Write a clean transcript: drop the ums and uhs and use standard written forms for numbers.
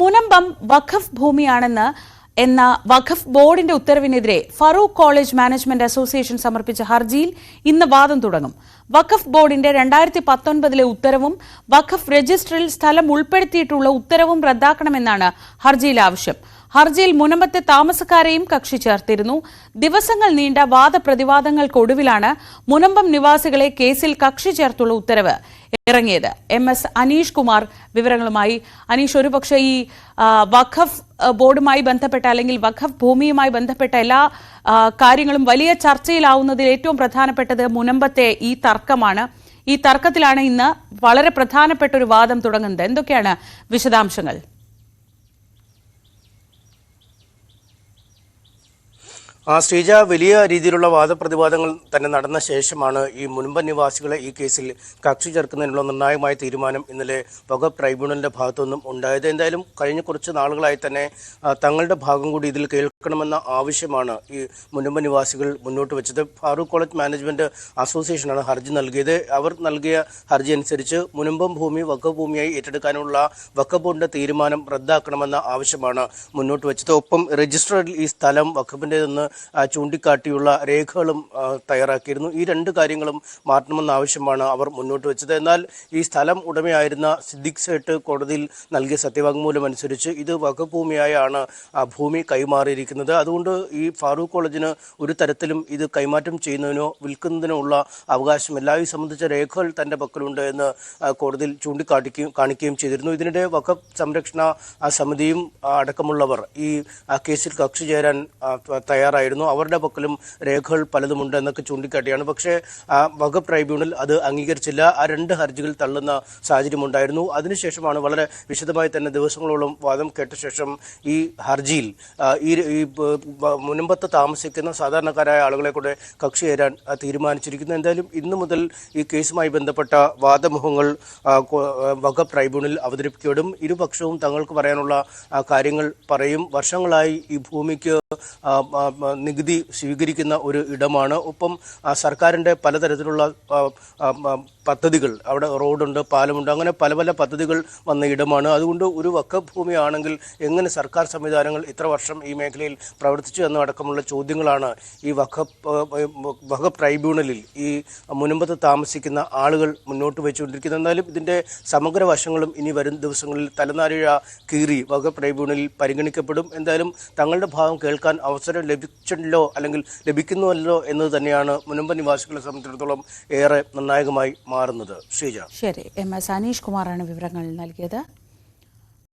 മുനമ്പം വഖഫ് ഭൂമിയാണെന്ന് എന്ന വഖഫ് ബോർഡിന്റെ ഉത്തരവിനെതിരെ ഫറൂഖ് കോളേജ് മാനേജ്മെന്റ് അസോസിയേഷൻ സമർപ്പിച്ച ഹർജിയിൽ ഇന്ന് വാദം തുടങ്ങും. വഖഫ് ബോർഡിന്റെ 2019 ഉത്തരവും വഖഫ് രജിസ്റ്ററിൽ സ്ഥലം ഉൾപ്പെടുത്തിയിട്ടുള്ള ഉത്തരവും റദ്ദാക്കണമെന്നാണ് ഹർജിയിൽ ആവശ്യം. ഹർജിയിൽ മുനമ്പത്തെ താമസക്കാരെയും കക്ഷി ചേർത്തിരുന്നു. ദിവസങ്ങൾ നീണ്ട വാദപ്രതിവാദങ്ങൾക്കൊടുവിലാണ് മുനമ്പം നിവാസികളെ കേസിൽ കക്ഷി ചേർത്തുള്ള ഉത്തരവ് ഇറങ്ങിയത്. MS അനീഷ് കുമാർ വിവരങ്ങളുമായി. അനീഷ്, ഒരുപക്ഷെ ഈ വഖഫ് ബോർഡുമായി ബന്ധപ്പെട്ട അല്ലെങ്കിൽ വഖഫ് ഭൂമിയുമായി ബന്ധപ്പെട്ട എല്ലാ കാര്യങ്ങളും വലിയ ചർച്ചയിലാവുന്നതിൽ ഏറ്റവും പ്രധാനപ്പെട്ടത് മുനമ്പത്തെ ഈ തർക്കമാണ്. ഈ തർക്കത്തിലാണ് ഇന്ന് വളരെ പ്രധാനപ്പെട്ട ഒരു വാദം തുടങ്ങുന്നത്. എന്തൊക്കെയാണ് വിശദാംശങ്ങൾ? ശ്രീജ, വലിയ രീതിയിലുള്ള വാദപ്രതിവാദങ്ങൾ തന്നെ നടന്ന ശേഷമാണ് ഈ മുനമ്പം നിവാസികളെ ഈ കേസിൽ കക്ഷി ചേർക്കുന്നതിനുള്ള നിർണായകമായ തീരുമാനം ഇന്നലെ വഖഫ് ട്രൈബ്യൂണലിന്റെ ഭാഗത്തുനിന്നും ഉണ്ടായത്. എന്തായാലും കഴിഞ്ഞ കുറച്ച് നാളുകളായി തന്നെ തങ്ങളുടെ ഭാഗം കൂടി ഇതിൽ കേൾക്കണമെന്ന ആവശ്യമാണ് ഈ മുനമ്പം നിവാസികൾ മുന്നോട്ട് വെച്ചത്. ഫാറൂഖ് കോളേജ് മാനേജ്മെന്റ് അസോസിയേഷനാണ് ഹർജി നൽകിയത്. അവർ നൽകിയ ഹർജി അനുസരിച്ച് മുനമ്പം ഭൂമി വഖഫ് ഭൂമിയായി ഏറ്റെടുക്കാനുള്ള വഖഫ് ബോർഡിന്റെ തീരുമാനം റദ്ദാക്കണമെന്ന ആവശ്യമാണ് മുന്നോട്ട് വെച്ചത്. ഒപ്പം രജിസ്റ്ററിൽ ഈ സ്ഥലം വഖഫിന്റേതെന്ന് ചൂണ്ടിക്കാട്ടിയുള്ള രേഖകളും തയ്യാറാക്കിയിരുന്നു. ഈ രണ്ട് കാര്യങ്ങളും മാറ്റണമെന്ന ആവശ്യമാണ് അവർ മുന്നോട്ട് വെച്ചത്. എന്നാൽ ഈ സ്ഥലം ഉടമയായിരുന്ന സിദ്ദിഖ് സേട്ട് കോടതിയിൽ നൽകിയ സത്യവാങ്മൂലം അനുസരിച്ച് ഇത് വഖഫ് ഭൂമിയായാണ് ഭൂമി കൈമാറിയിരിക്കുന്നത്. അതുകൊണ്ട് ഈ ഫാറൂഖ് കോളേജിന് ഒരു തരത്തിലും ഇത് കൈമാറ്റം ചെയ്യുന്നതിനോ വിൽക്കുന്നതിനോ ഉള്ള അവകാശമില്ല. ഈ സംബന്ധിച്ച രേഖകൾ തന്റെ പക്കലുണ്ട് എന്ന് കോടതിയിൽ കാണിക്കുകയും ചെയ്തിരുന്നു. ഇതിനിടെ വഖഫ് സംരക്ഷണ സമിതിയും അടക്കമുള്ളവർ ഈ കേസിൽ കക്ഷി ചേരാൻ തയ്യാറായിരുന്നു. അവരുടെ പക്കലും രേഖകൾ പലതുമുണ്ട് എന്നൊക്കെ ചൂണ്ടിക്കാട്ടിയാണ്. പക്ഷേ വഖഫ് ട്രൈബ്യൂണൽ അത് അംഗീകരിച്ചില്ല. ആ രണ്ട് ഹർജികൾ തള്ളുന്ന സാഹചര്യമുണ്ടായിരുന്നു. അതിനുശേഷമാണ് വളരെ വിശദമായി തന്നെ ദിവസങ്ങളോളം വാദം കേട്ട ശേഷം ഈ ഹർജിയിൽ ഈ മുനമ്പത്ത് താമസിക്കുന്ന സാധാരണക്കാരായ ആളുകളെ കൂടെ കക്ഷി ചേരാൻ തീരുമാനിച്ചിരിക്കുന്നു. എന്തായാലും ഇന്നു മുതൽ ഈ കേസുമായി ബന്ധപ്പെട്ട വാദമുഖങ്ങൾ വഖഫ് ട്രൈബ്യൂണൽ അവതരിപ്പിക്കപ്പെടും. ഇരുപക്ഷവും തങ്ങൾക്ക് പറയാനുള്ള കാര്യങ്ങൾ പറയും. വർഷങ്ങളായി ഈ ഭൂമിക്ക് നികുതി സ്വീകരിക്കുന്ന ഒരു ഇടമാണ്. ഒപ്പം സർക്കാരിൻ്റെ പലതരത്തിലുള്ള പദ്ധതികൾ, അവിടെ റോഡുണ്ട്, പാലമുണ്ട്, അങ്ങനെ പല പല പദ്ധതികൾ വന്ന ഇടമാണ്. അതുകൊണ്ട് ഒരു വഖഫ് ഭൂമിയാണെങ്കിൽ എങ്ങനെ സർക്കാർ സംവിധാനങ്ങൾ ഇത്ര വർഷം ഈ മേഖലയിൽ പ്രവർത്തിച്ചു എന്നടക്കമുള്ള ചോദ്യങ്ങളാണ് ഈ വഖഫ് ട്രൈബ്യൂണലിൽ ഈ മുനമ്പത്ത് താമസിക്കുന്ന ആളുകൾ മുന്നോട്ട് വെച്ചുകൊണ്ടിരിക്കുന്നത്. എന്നാലും ഇതിൻ്റെ സമഗ്ര വശങ്ങളും ഇനി വരും ദിവസങ്ങളിൽ തലനാരിഴ കീറി വഖഫ് ട്രൈബ്യൂണലിൽ പരിഗണിക്കപ്പെടും. എന്തായാലും തങ്ങളുടെ ഭാഗം കേൾക്കാൻ അവസരം ലഭിച്ചല്ലോ അല്ലെങ്കിൽ ലഭിക്കുന്നുവല്ലോ എന്നത് തന്നെയാണ് മുനമ്പം നിവാസികളെ സംബന്ധിച്ചിടത്തോളം ഏറെ നിർണായകമായി മാറുന്നത്. ശ്രീജ. ശരി, MS അനീഷ് കുമാറാണ് വിവരങ്ങൾ നൽകിയത്.